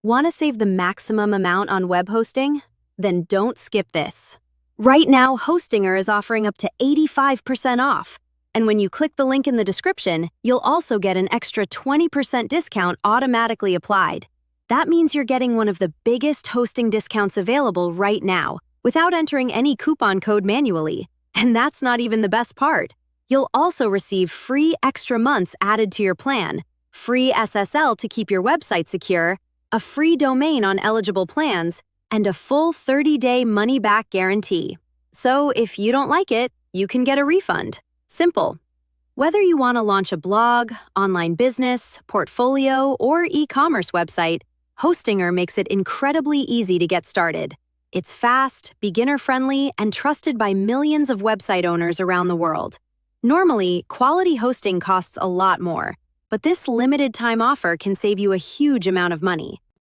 Want to save the maximum amount on web hosting? Then don't skip this. Right now, Hostinger is offering up to 85% off. And when you click the link in the description, you'll also get an extra 20% discount automatically applied. That means you're getting one of the biggest hosting discounts available right now, without entering any coupon code manually. And that's not even the best part. You'll also receive free extra months added to your plan, free SSL to keep your website secure, a free domain on eligible plans, and a full 30-day money-back guarantee. So if you don't like it, you can get a refund. Simple. Whether you want to launch a blog, online business, portfolio, or e-commerce website, Hostinger makes it incredibly easy to get started. It's fast, beginner-friendly, and trusted by millions of website owners around the world. Normally, quality hosting costs a lot more, but this limited-time offer can save you a huge amount of money.